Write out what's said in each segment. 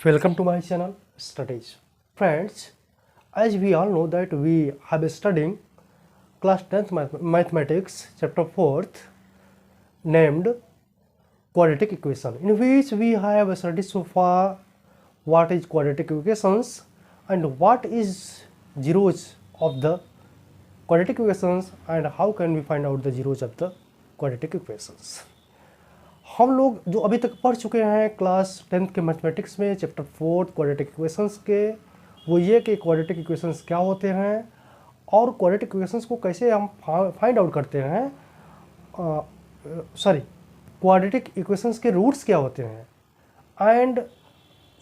Welcome to my channel Studies. Friends, as we all know that we have studying class 10th mathematics chapter 4th named quadratic equation, in which we have studied so far what is quadratic equations and what is zeros of the quadratic equations and how can we find out the zeros of the quadratic equations. हम लोग जो अभी तक पढ़ चुके हैं class 10th के mathematics में चैप्टर 4 क्वाड्रेटिक इक्वेशंस के, वो ये कि क्वाड्रेटिक इक्वेशंस क्या होते हैं और क्वाड्रेटिक इक्वेशंस को कैसे हम फाइंड आउट करते हैं, क्वाड्रेटिक इक्वेशंस के रूट्स क्या होते हैं एंड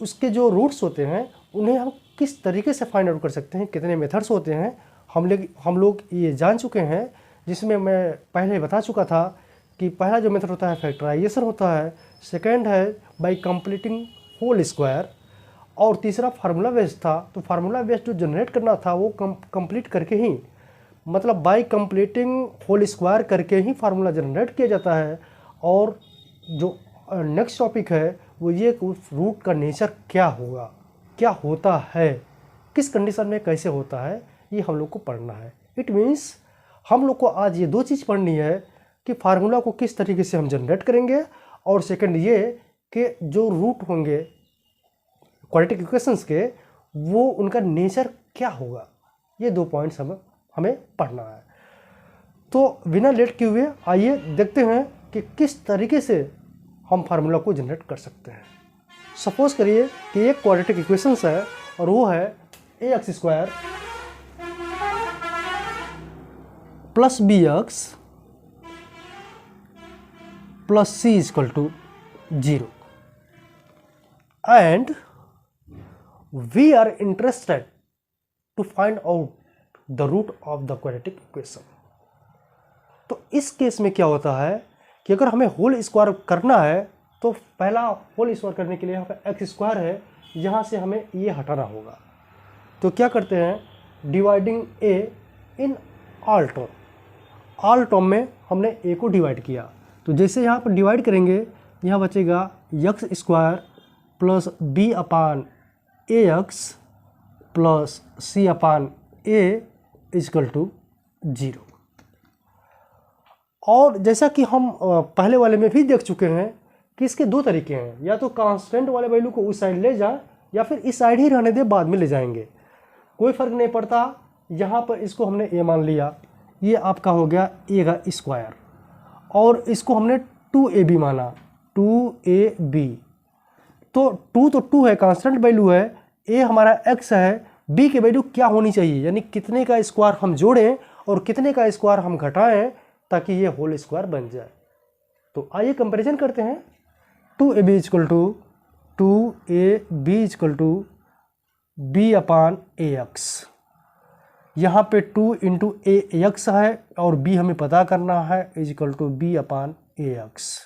उसके जो रूट्स होते हैं उन्हें हम किस तरीके से फाइंड आउट कर सकते हैं, कितने मेथड्स होते हैं हम लोग ये जान चुके हैं। जिसमें मैं पहले बता चुका था कि पहला जो मेथड होता है फैक्टराइजेशन होता है, सेकंड है बाय कंप्लीटिंग होल स्क्वायर और तीसरा फार्मूला बेस्ड था। तो फार्मूला बेस्ड जो जनरेट करना था वो कंप्लीट करके ही, मतलब बाय कंप्लीटिंग होल स्क्वायर करके ही फार्मूला जनरेट किया जाता है। और जो नेक्स्ट टॉपिक है वो ये कि उस रूट का नेचर क्या होगा, क्या होता है, किस कंडीशन में कैसे होता है, ये हम लोग को पढ़ना है। इट मीन्स हम लोग को आज ये दो चीज़ पढ़नी है कि फार्मूला को किस तरीके से हम जनरेट करेंगे और सेकंड ये कि जो रूट होंगे क्वाड्रेटिक इक्वेशंस के वो उनका नेचर क्या होगा। ये दो पॉइंट्स हमें पढ़ना है। तो बिना लेट किए हुए आइए देखते हैं कि किस तरीके से हम फार्मूला को जनरेट कर सकते हैं। सपोज करिए कि एक क्वाड्रेटिक इक्वेशंस है और वो है ax square plus bx plus c is equal to 0 and we are interested to find out the root of the quadratic equation। तो इस केस में क्या होता है कि अगर हमें होल स्क्वायर करना है तो पहला होल स्क्वायर करने के लिए यहाँ पे एक्स स्क्वायर है, यहाँ से हमें ये हटाना होगा। तो क्या करते हैं, dividing A in all term में हमने ए को डिवाइड किया। तो जैसे यहाँ पर डिवाइड करेंगे यहाँ बचेगा X square plus B upon A X plus C upon A is equal to 0। और जैसा कि हम पहले वाले में भी देख चुके हैं कि इसके दो तरीके हैं, या तो कांस्टेंट वाले वैल्यू को उस साइड ले जाए या फिर इस साइड ही रहने दे, बाद में ले जाएंगे, कोई फ़र्क नहीं पड़ता। यहाँ पर इसको हमने ए मान लिया, ये आपका हो गया ए का स्क्वायर और इसको हमने 2ab माना, 2ab। तो 2 है, कांस्टेंट वैल्यू है, a हमारा x है, b की वैल्यू क्या होनी चाहिए, यानी कितने का स्क्वायर हम जोड़ें और कितने का स्क्वायर हम घटाएं ताकि ये होल स्क्वायर बन जाए। तो आइए कंपैरिजन करते हैं। 2ab equal to 2ab equal to b upon ax। यहाँ पे 2 इंटू ax है और b हमें पता करना है, is equal to b upon ax।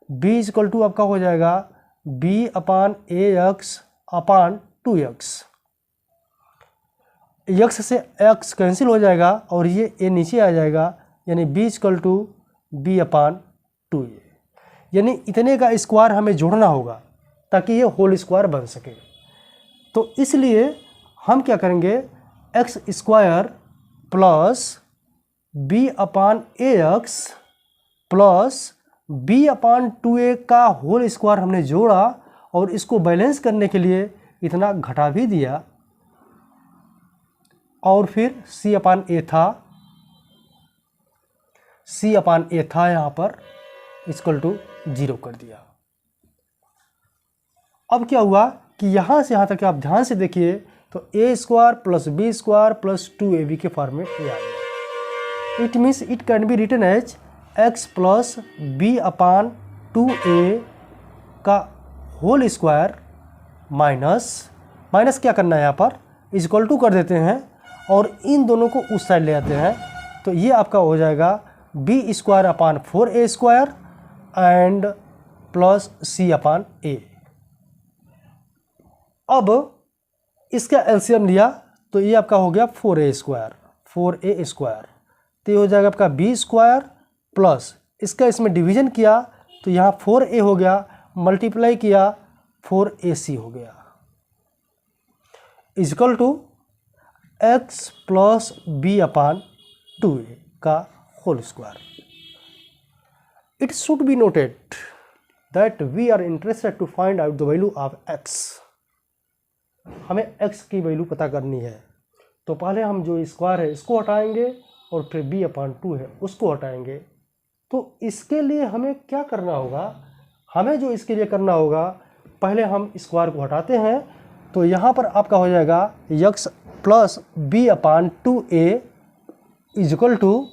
b is equal to आपका हो जाएगा b upon ax upon 2x। x से x कैंसिल हो जाएगा और ये a नीचे आ जाएगा, यानी b is equal to b upon 2a। यानी इतने का स्क्वायर हमें जोड़ना होगा ताकि ये होल स्क्वायर बन सके। तो इसलिए हम क्या करेंगे, x square plus B upon A X plus B upon 2a का होल स्क्वायर हमने जोड़ा और इसको बैलेंस करने के लिए इतना घटा भी दिया और फिर c अपान ए था यहाँ पर इक्वल टू 0 कर दिया। अब क्या हुआ कि यहाँ से यहाँ तक आप ध्यान से देखिए तो a square plus b square plus 2ab के फॉर्म में ये आ गया। It means it can be written as x plus B upon 2a का होल स्क्वायर माइनस क्या करना है यहाँ पर, इज इक्वल टू कर देते हैं और इन दोनों को उस साइड ले आते हैं। तो ये आपका हो जाएगा b square upon 4a square and plus c upon a। अब इसका एलसीएम लिया तो ये आपका हो गया 4a स्क्वायर। तो ये हो जाएगा आपका b स्क्वायर प्लस इसका इसमें डिवीजन किया तो यहाँ 4a हो गया, मल्टीप्लाई किया 4ac हो गया is equal to x plus B upon 2a का whole square. It should be noted that we are interested to find out the value of x। हमें x की वैल्यू पता करनी है, तो पहले हम जो स्क्वायर है इसको हटाएंगे और फिर b अपान 2 है उसको हटाएंगे। तो इसके लिए हमें क्या करना होगा, हमें जो इसके लिए करना होगा, पहले हम स्क्वायर को हटाते हैं। तो यहाँ पर आपका हो जाएगा x plus B upon 2a is equal to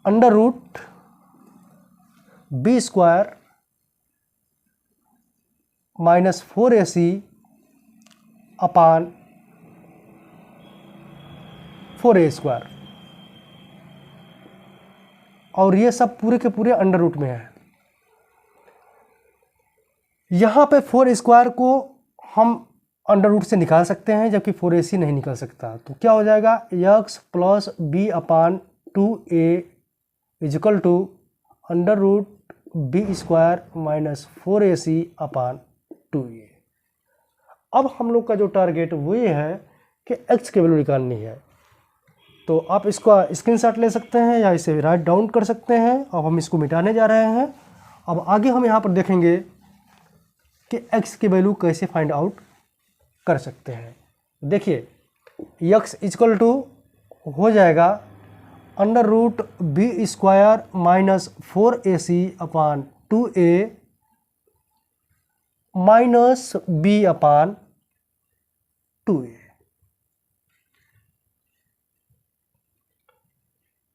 under root b square minus 4ac upon 4a square, और ये सब पूरे के पूरे अंडर रूट में है। यहाँ पे 4 स्क्वायर को हम अंडर रूट से निकाल सकते हैं, जबकि 4ac नहीं निकल सकता। तो क्या हो जाएगा x plus B upon 2a is equal to under root b square minus 4ac upon 2a। अब हम लोग का जो टारगेट वो ये है कि x की वैल्यू निकालनी है। तो आप इसका स्क्रीनशॉट ले सकते हैं या इसे राइट डाउन कर सकते हैं। अब हम इसको मिटाने जा रहे हैं। अब आगे हम यहाँ पर देखेंगे कि x की वैल्यू कैसे फाइंड आउट कर सकते हैं। देखिए x इजकल टू हो जाएगा under root b square minus 4ac upon 2a minus b upon 2a।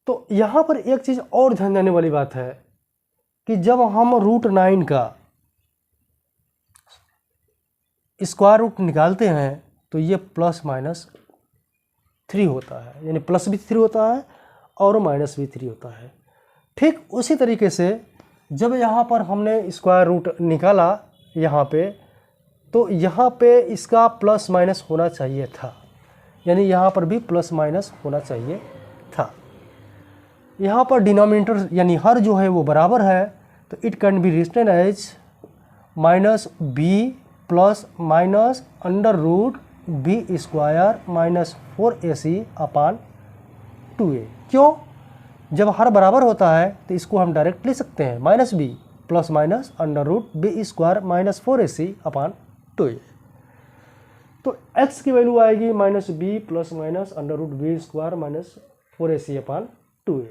तो यहाँ पर एक चीज़ और ध्यान देने वाली बात है कि जब हम रूट 9 का स्क्वायर रूट निकालते हैं तो ये प्लस माइनस 3 होता है, यानी प्लस भी 3 होता है और माइनस भी 3 होता है। ठीक उसी तरीके से जब यहाँ पर हमने स्क्वायर रूट निकाला यहाँ पे, तो यहाँ पे इसका प्लस माइनस होना चाहिए था, यानी यहाँ पर भी प्लस माइनस होना चाहिए था। यहाँ पर डिनोमिनेटर यानी हर जो है वो बराबर है, तो it can be written as minus b plus minus under root b square minus 4ac upon 2a। क्यों? जब हर बराबर होता है तो इसको हम डायरेक्ट ले सकते हैं, minus b plus minus under root b square minus 4ac upon 2a। तो x की वैल्यू आएगी minus b plus minus under root b square minus 4ac upon 2a।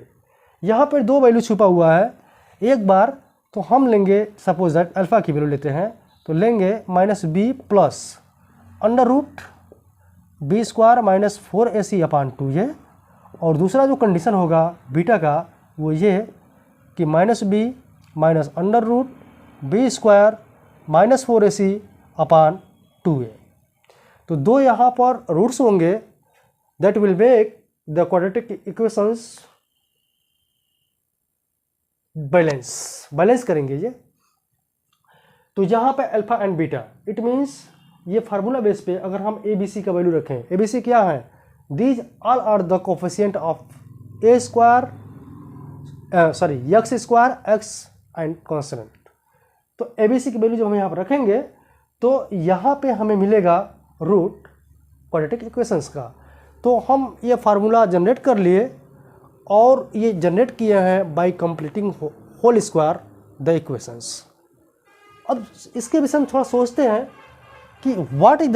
यहाँ पर दो वैल्यू छुपा हुआ है। एक बार तो हम लेंगे, सपोज दैट अल्फ़ा की वैल्यू लेते हैं, तो लेंगे minus b plus under root b square minus 4ac upon 2a, और दूसरा जो कंडीशन होगा बीटा का वो ये कि minus b minus under root b square minus 4ac upon 2a। तो दो यहाँ पर रूट्स होंगे, that will make the quadratic equations balance करेंगे ये। तो यहाँ पे alpha and beta, it means ये फार्मूला बेस पे अगर हम ABC का वैल्यू रखें, ABC क्या है, these all are the coefficient of a square x square x and constant. तो ABC की वैल्यू जब हम यहाँ पर रखेंगे तो यहाँ पे हमें मिलेगा रूट क्वाड्रेटिक इक्वेशंस का। तो हम ये फार्मूला जनरेट कर लिए, और ये जनरेट किए हैं by completing whole square the equations. अब इसके विषय में थोड़ा सोचते हैं कि what will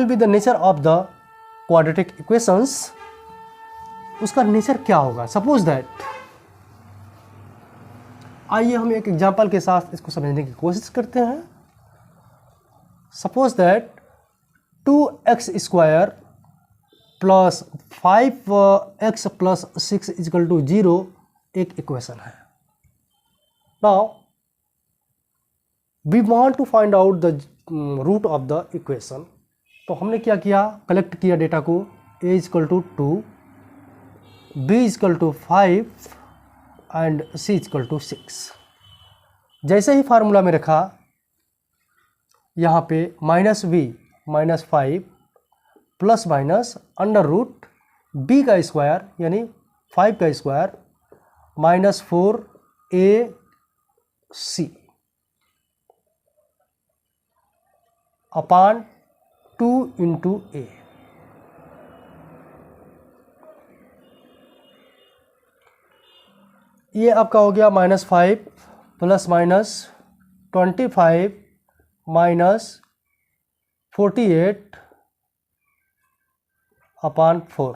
be the nature of the quadratic equations, उसका नेचर क्या होगा। सपोज दैट, आइए हम एक एग्जांपल के साथ इसको समझने की कोशिश करते हैं। Suppose that 2x square plus 5x plus 6 is equal to 0 एक इक्वेशन है। Now we want to find out the root of the equation. तो हमने क्या किया, कलेक्ट किया डेटा को, a is equal to 2, b is equal to 5 and c is equal to 6। जैसे ही फार्मूला में रखा, यहाँ पे minus b minus 5 plus minus under root b का स्क्वायर यानी 5 का square minus 4ac। Upon 2 into A. ये आपका हो गया -5 प्लस माइनस 25 माइनस 48 अपॉन 4।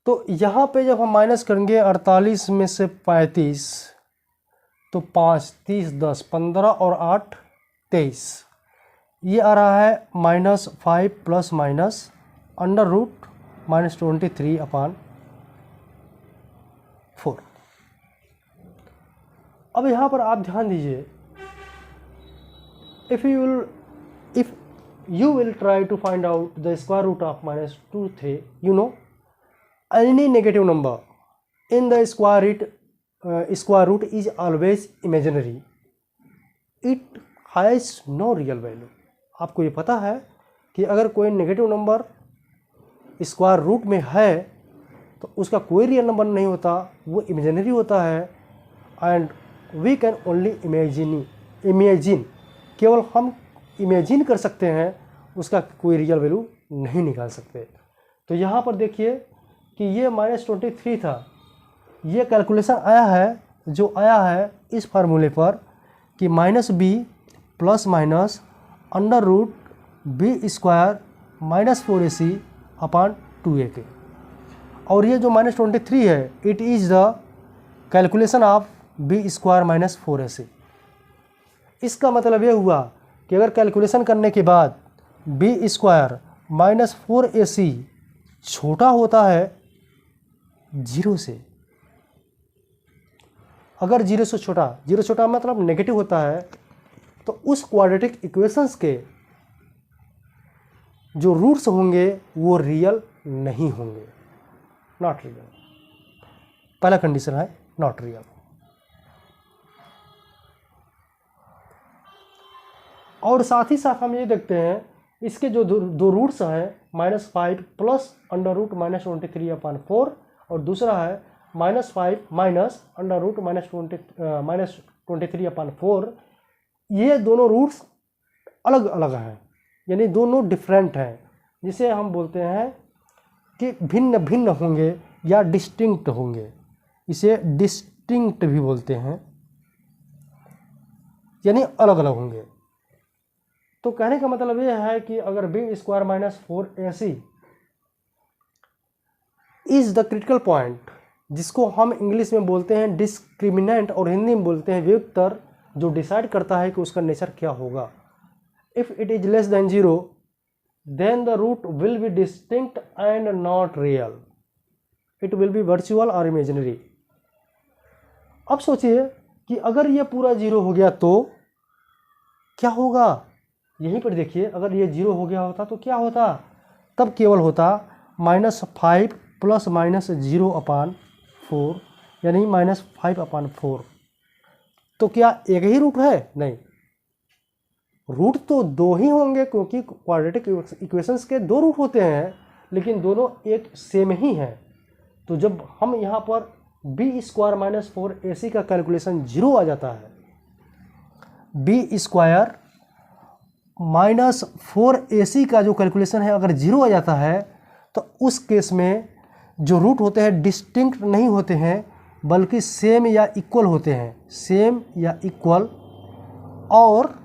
तो यहाँ पे जब हम माइनस करेंगे 48 में से 35, तो 5 30 10 15 और 8 23। ये आ रहा है -5 plus minus under root -23 upon 4। अब यहाँ पर आप ध्यान दीजिए, if you will try to find out the square root of -2 3, you know any negative number in the square root is always imaginary, it has no real value। आपको ये पता है कि अगर कोई नेगेटिव नंबर स्क्वायर रूट में है तो उसका कोई रियल नंबर नहीं होता, वो इमेजिनरी होता है। And we can only imagine, केवल हम इमेजिन कर सकते हैं, उसका कोई रियल वैल्यू नहीं निकाल सकते। तो यहाँ पर देखिए कि ये -23 था, ये कैलकुलेशन आया है, जो आया है इस फार्मूले पर कि -b plus minus under root b square -4ac upon 2a के। और ये जो -23 है, it is the calculation of b square -4ac। इसका मतलब ये हुआ कि अगर कैलकुलेशन करने के बाद b स्क्वायर -4ac छोटा होता है 0 से, अगर 0 से छोटा, 0 छोटा मतलब नेगेटिव होता है, तो उस क्वाड्रेटिक इक्वेशंस के जो रूट्स होंगे वो रियल नहीं होंगे, नॉट रियल। पहला कंडीशन है नॉट रियल। और साथ ही साथ हम ये देखते हैं इसके जो दो रूट्स हैं, -5 प्लस अंडर रूट -23 अपॉन 4, और दूसरा है -5 माइनस अंडर रूट -23 अपॉन 4। ये दोनों रूट्स अलग अलग हैं, यानी दोनों डिफरेंट हैं, जिसे हम बोलते हैं कि भिन्न भिन्न होंगे या डिस्टिंक्ट होंगे। इसे डिस्टिंक्ट भी बोलते हैं, यानी अलग अलग होंगे। तो कहने का मतलब ये है कि अगर b square -4ac is the critical point, जिसको हम इंग्लिश में बोलते हैं डिस्क्रिमिनेंट और हिंदी में बोलते हैं व्युत्तर, जो डिसाइड करता है कि उसका नेचर क्या होगा। If it is less than 0 then the root will be distinct and not real, it will be virtual और इमेजिनरी। अब सोचिए कि अगर ये पूरा 0 हो गया तो क्या होगा। यहीं पर देखिए, अगर ये 0 हो गया होता तो क्या होता, तब केवल होता -5 प्लस माइनस 0 अपॉन 4, यानी -5 अपॉन 4। तो क्या एक ही रूट है? नहीं, रूट तो दो ही होंगे, क्योंकि क्वाड्रेटिक इक्वेशंस के दो रूट होते हैं, लेकिन दोनों एक सेम ही हैं। तो जब हम यहाँ पर b स्क्वायर -4ac का कैलकुलेशन 0 आ जाता है, b स्क्वायर -4ac का जो कैलकुलेशन है अगर 0 आ जाता है, तो उस केस में जो रूट होते हैं डिस्टिंक्ट नहीं होते हैं, बल्कि सेम या इक्वल होते हैं, सेम या इक्वल और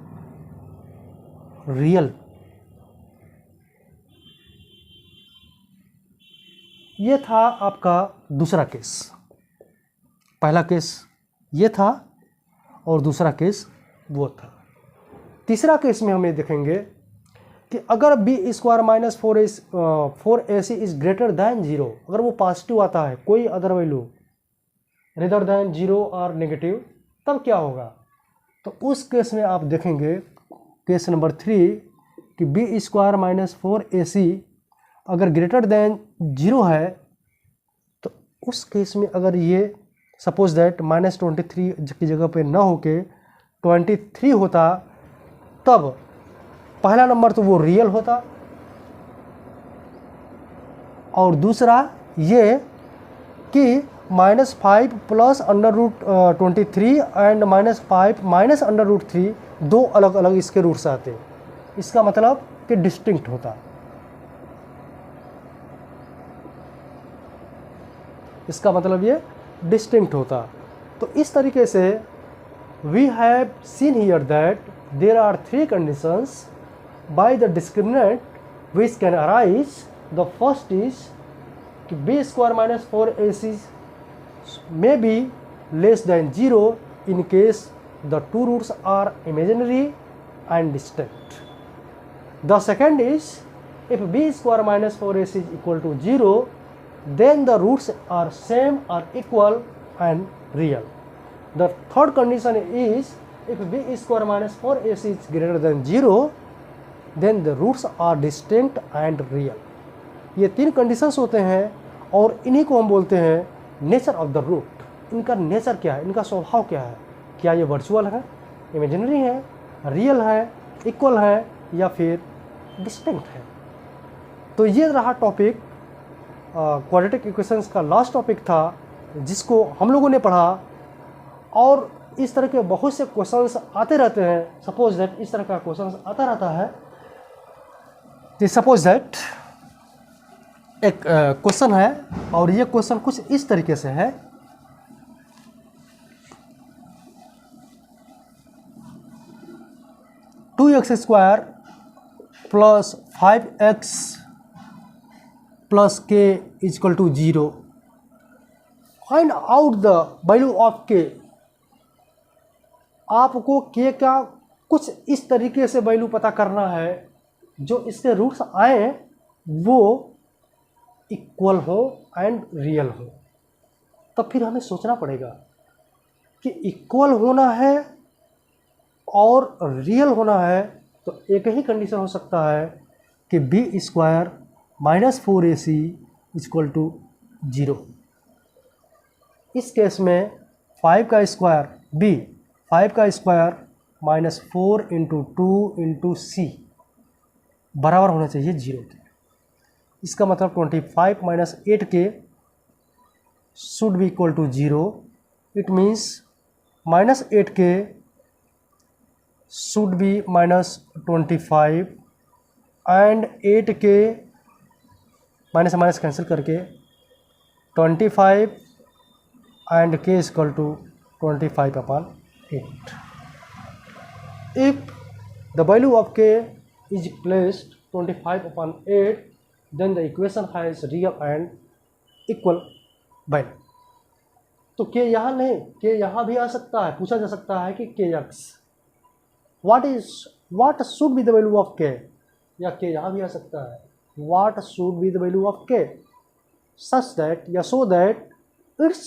रियल। ये था आपका दूसरा केस। पहला केस ये था और दूसरा केस वो था। तीसरा केस में हम ये देखेंगे कि अगर b square -4ac is greater than 0, अगर वो पॉजिटिव आता है, कोई अदर वैल्यू रेदर दैन 0 और नेगेटिव, तब क्या होगा। तो उस केस में आप देखेंगे केस नंबर 3 कि b स्क्वायर -4ac अगर ग्रेटर दैन 0 है, तो उस केस में अगर ये सपोज दैट -23 की जगह पे ना होके 23 होता, तब पहला नंबर तो वो रियल होता, और दूसरा ये कि -5 प्लस √23 एंड -5 माइनस √3 दो अलग अलग इसके रूट्स आते हैं। इसका मतलब कि डिस्टिंक्ट होता है। इसका मतलब ये डिस्टिंक्ट होता। तो इस तरीके से we have seen here that there are 3 conditions by the discriminant which can arise. The first is b square minus 4ac may be less than 0 in case the two roots are imaginary and distinct. The second is if b square minus 4ac is equal to 0, then the roots are same or equal and real. The third condition is if b square minus 4ac is greater than 0, then the roots are distinct and real. ये 3 conditions होते हैं और इन्हीं को हम बोलते हैं nature of the root. इनका नेचर क्या है, इनका स्वभाव क्या है, क्या ये वर्चुअल है, इमेजिनरी है, रियल है, इक्वल है या फिर डिस्टिंक्ट है। तो ये रहा टॉपिक, क्वाड्रेटिक इक्वेशंस का लास्ट टॉपिक था जिसको हम लोगों ने पढ़ा। और इस तरह के बहुत से क्वेश्चंस आते रहते हैं। सपोज दैट इस तरह का क्वेश्चंस आता रहता है। सपोज दैट एक क्वेश्चन है और ये क्वेश्चन कुछ इस तरीके से है। Two x square plus 5x plus K is equal to 0, find out the value of K. आपको के का कुछ इस तरीके से वैल्यू पता करना है जो इसके रूट्स आए वो इक्वल हो एंड रियल हो। तब फिर हमें सोचना पड़ेगा कि इक्वल होना है और रियल होना है तो एक ही कंडीशन हो सकता है कि b square minus 4ac equal to 0। इस केस में 5 का स्क्वायर b, 5 का square minus 4 into 2 into c बराबर होना चाहिए 0 के। इसका मतलब 25 minus 8k should be equal to 0। It means minus 8k should be minus 25 and 8k minus minus cancel करके 25 and k is equal to 25/8। If the value of k is placed 25/8, then the equation has real and equal value. तो k यहाँ नहीं, k यहाँ भी आ सकता है। पूछा जा सकता है कि kx what should be the value of k, या k यहाँ भी आ सकता है what should be the value of k such that या so that its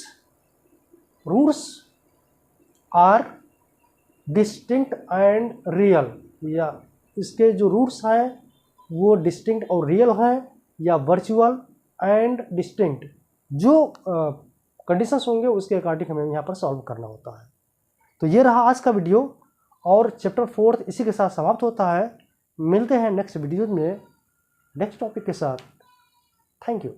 roots are distinct and real, या इसके जो रूट्स हैं वो डिस्टिंक्ट और रियल हैं या वर्चुअल एंड डिस्टिंक्ट। जो कंडीशंस होंगे उसके अकॉर्डिंग हमें यहाँ पर सॉल्व करना होता है। तो ये रहा आज का वीडियो और चैप्टर 4 इसी के साथ समाप्त होता है। मिलते हैं नेक्स्ट वीडियो में नेक्स्ट टॉपिक के साथ। Thank you.